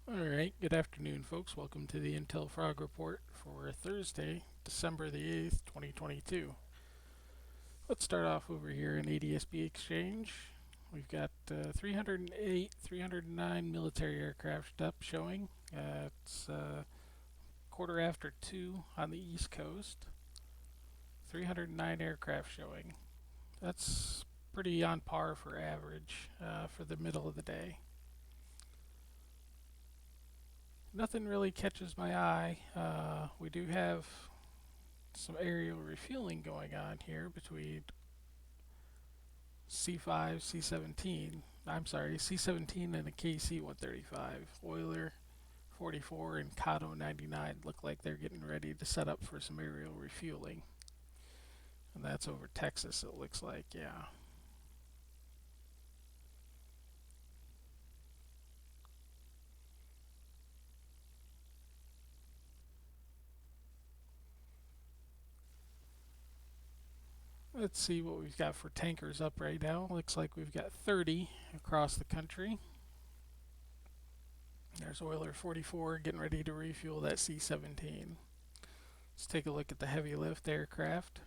Alright, good afternoon, folks. Welcome to the TheIntelFrog Report for Thursday, December the 8th, 2022. Let's start off over here in ADSB Exchange. We've got 308, 309 military aircraft up showing. It's quarter after 2 on the East Coast. 309 aircraft showing. That's pretty on par for average for the middle of the day. Nothing really catches my eye. We do have some aerial refueling going on here between C5, C17. I'm sorry, C17 and a KC-135. Euler 44 and Kato 99 look like they're getting ready to set up for some aerial refueling. And that's over Texas, it looks like, yeah. Let's see what we've got for tankers up right now. Looks like we've got 30 across the country. There's Euler 44 getting ready to refuel that C-17. Let's take a look at the heavy lift aircraft.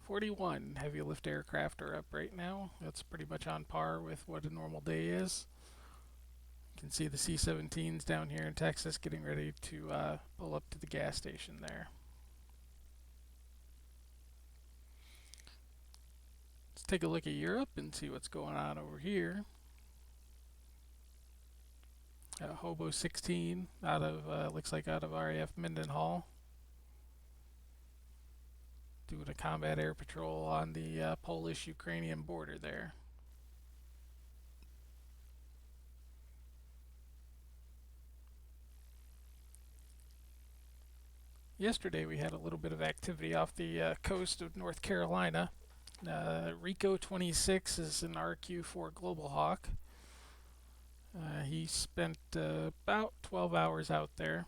41 heavy lift aircraft are up right now. That's pretty much on par with what a normal day is. You can see the C-17s down here in Texas getting ready to pull up to the gas station there. Let's take a look at Europe and see what's going on over here. Hobo 16 out of looks like out of RAF Mendenhall, doing a combat air patrol on the Polish-Ukrainian border there. Yesterday we had a little bit of activity off the coast of North Carolina. Rico 26 is an RQ-4 Global Hawk. He spent about 12 hours out there.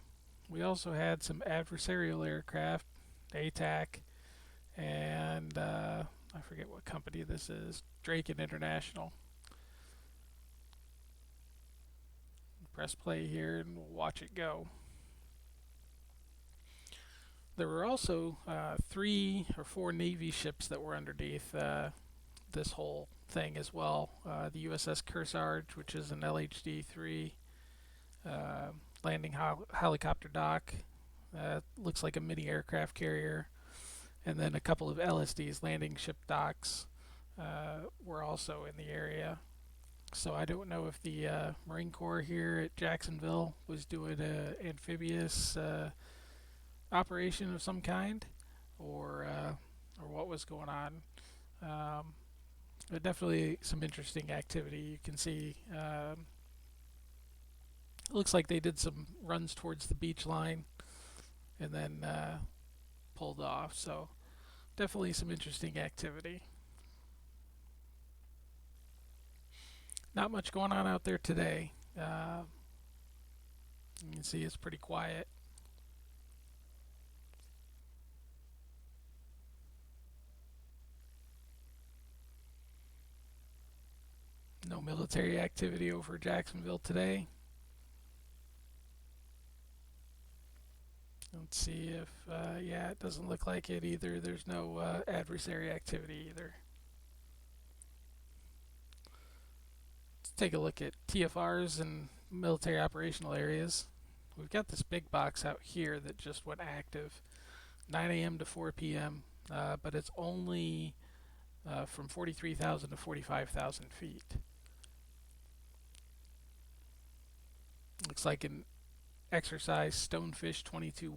We also had some adversarial aircraft, ATAC, and I forget what company this is, Draken International. Press play here and we'll watch it go. There were also 3 or 4 Navy ships that were underneath this whole thing as well. The USS Kearsarge, which is an LHD-3 landing helicopter dock. Looks like a mini aircraft carrier. And then a couple of LSDs, landing ship docks, were also in the area. So I don't know if the Marine Corps here at Jacksonville was doing an amphibious operation of some kind, or what was going on. But definitely some interesting activity. You can see it looks like they did some runs towards the beach line and then pulled off. So definitely some interesting activity. Not much going on out there today. You can see it's pretty quiet. No military activity over Jacksonville today. Let's see if, yeah, it doesn't look like it either. There's no adversary activity either. Let's take a look at TFRs and military operational areas. We've got this big box out here that just went active 9 a.m. to 4 p.m., but it's only from 43,000 to 45,000 feet. Looks like an exercise Stonefish 22-1.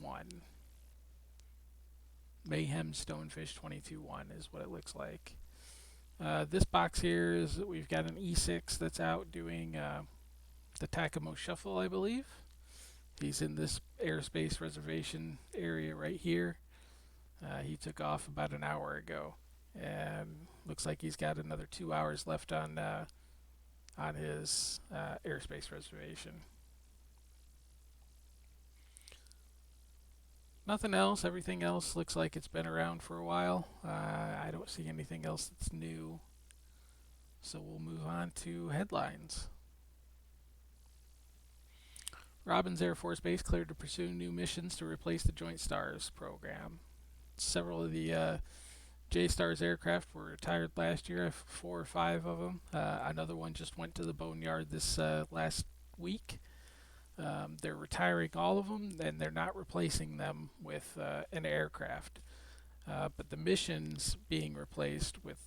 Mayhem Stonefish 22-1 is what it looks like. This box here is that we've got an E6 that's out doing the Takamo Shuffle, I believe. He's in this airspace reservation area right here. He took off about an hour ago, and looks like he's got another 2 hours left on his airspace reservation. Nothing else. Everything else looks like it's been around for a while. I don't see anything else that's new. So we'll move on to headlines. Robins Air Force Base cleared to pursue new missions to replace the Joint STARS program. Several of the J-STARS aircraft were retired last year, 4 or 5 of them. Another one just went to the boneyard this last week. They're retiring all of them, and they're not replacing them with an aircraft. But the missions being replaced with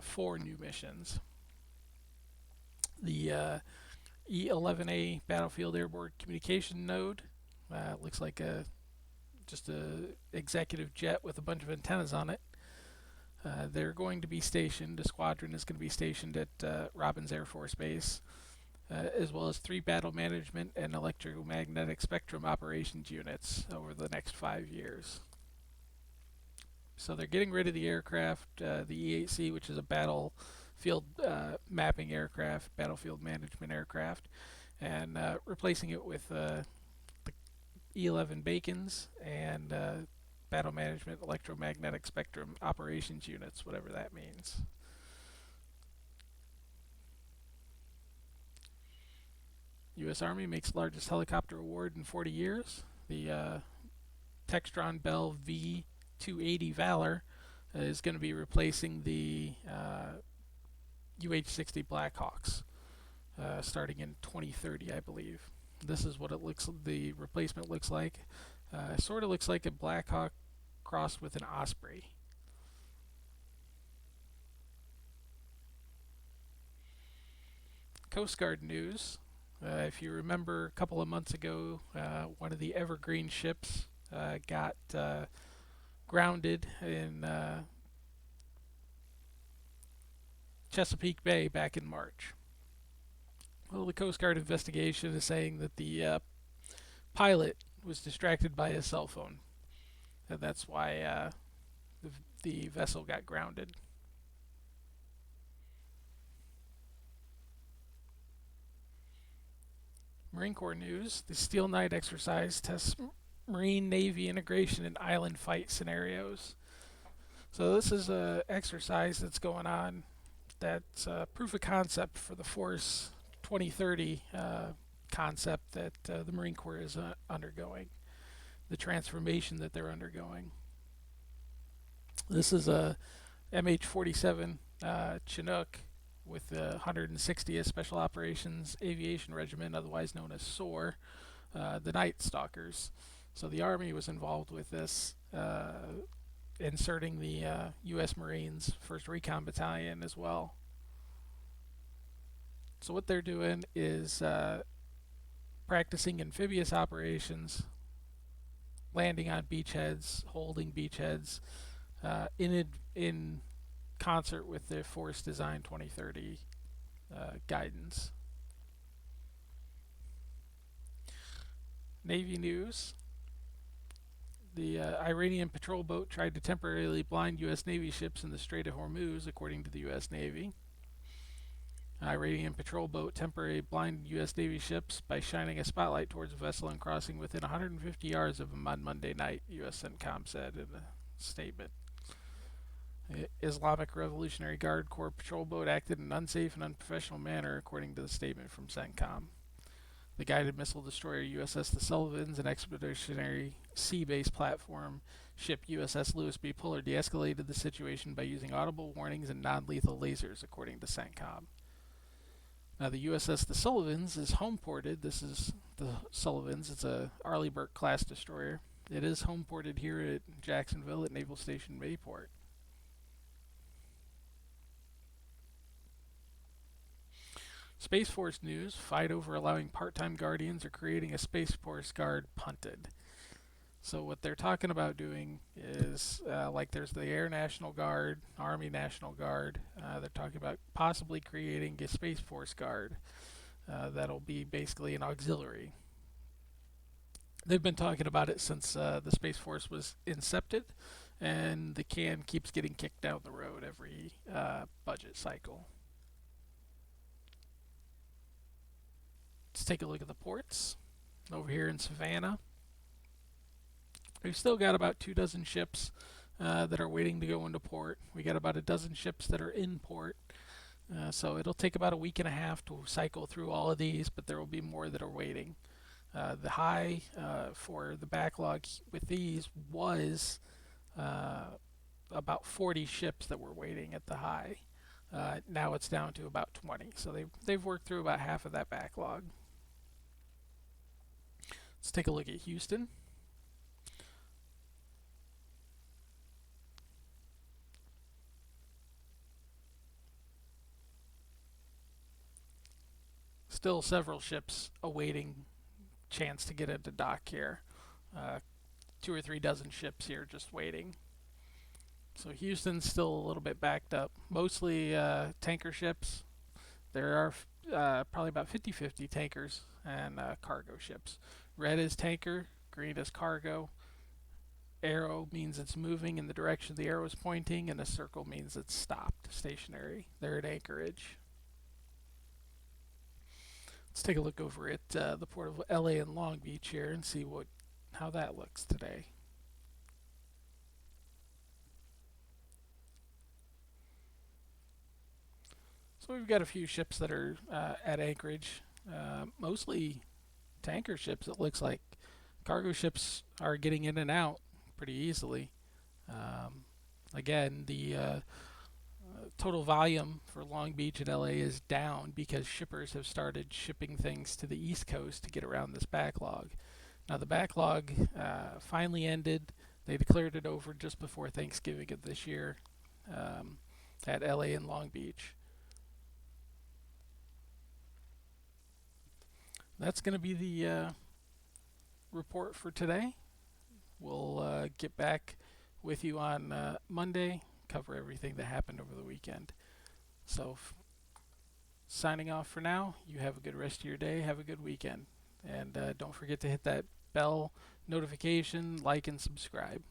4 new missions. The E-11A Battlefield Airborne Communication Node looks like just a executive jet with a bunch of antennas on it. They're going to be stationed. A squadron is going to be stationed at Robins Air Force Base, as well as 3 battle management and electromagnetic spectrum operations units over the next 5 years. So they're getting rid of the aircraft, the E-8C, which is a battlefield mapping aircraft, battlefield management aircraft, and replacing it with the E-11 Bacons and battle management electromagnetic spectrum operations units, whatever that means. U.S. Army makes largest helicopter award in 40 years. The Textron Bell V-280 Valor is going to be replacing the UH-60 Blackhawks starting in 2030, I believe. This is what the replacement looks like. Sort of looks like a Blackhawk crossed with an Osprey. Coast Guard news. If you remember a couple of months ago, one of the Evergreen ships got grounded in Chesapeake Bay back in March. Well, the Coast Guard investigation is saying that the pilot was distracted by his cell phone, and that's why the vessel got grounded. Marine Corps news. The Steel Knight exercise tests Marine Navy integration in island fight scenarios. So this is an exercise that's going on that's proof of concept for the Force 2030 concept that the Marine Corps is undergoing, the transformation that they're undergoing. This is a MH-47 Chinook with the 160th Special Operations Aviation Regiment, otherwise known as SOAR, the Night Stalkers. So the Army was involved with this, inserting the U.S. Marines 1st Recon Battalion as well. So what they're doing is practicing amphibious operations, landing on beachheads, holding beachheads, in concert with the Force Design 2030 guidance. Navy news. The Iranian patrol boat tried to temporarily blind U.S. Navy ships in the Strait of Hormuz, according to the U.S. Navy. Iranian patrol boat temporarily blinded U.S. Navy ships by shining a spotlight towards a vessel and crossing within 150 yards of them on Monday night, U.S. CENTCOM said in a statement. The Islamic Revolutionary Guard Corps patrol boat acted in an unsafe and unprofessional manner, according to the statement from CENTCOM. The guided missile destroyer USS The Sullivans and expeditionary sea-based platform ship USS Lewis B. Pullard de-escalated the situation by using audible warnings and non-lethal lasers, according to CENTCOM. Now, the USS The Sullivans is home-ported. This is the Sullivans. It's a Arleigh Burke-class destroyer. It is home-ported here at Jacksonville at Naval Station Mayport. Space Force news. Fight over allowing part-time Guardians or creating a Space Force Guard punted. So what they're talking about doing is, like there's the Air National Guard, Army National Guard. They're talking about possibly creating a Space Force Guard that'll be basically an auxiliary. They've been talking about it since the Space Force was incepted, and the can keeps getting kicked down the road every budget cycle. Let's take a look at the ports. Over here in Savannah, we've still got about 24 ships that are waiting to go into port. We got about a dozen ships that are in port. So it'll take about a week and a half to cycle through all of these, but there will be more that are waiting. The high for the backlog with these was about 40 ships that were waiting at the high. Now it's down to about 20, so they've worked through about half of that backlog. Let's take a look at Houston. Still several ships awaiting chance to get into dock here. Uh, 2 or 3 dozen ships here just waiting. So Houston's still a little bit backed up. Mostly tanker ships. There are probably about 50-50 tankers and cargo ships. Red is tanker, green is cargo. Arrow means it's moving in the direction the arrow is pointing, and a circle means it's stopped, stationary. They're at anchorage. Let's take a look over at the port of LA and Long Beach here and see how that looks today. So we've got a few ships that are at anchorage, mostly tanker ships. It looks like cargo ships are getting in and out pretty easily. Um, Again, the total volume for Long Beach and LA is down because shippers have started shipping things to the East Coast to get around this backlog. Now, the backlog finally ended. They declared it over just before Thanksgiving of this year at LA and Long Beach. That's going to be the report for today. We'll get back with you on Monday, cover everything that happened over the weekend. So, signing off for now. You have a good rest of your day. Have a good weekend. And don't forget to hit that bell notification, like, and subscribe.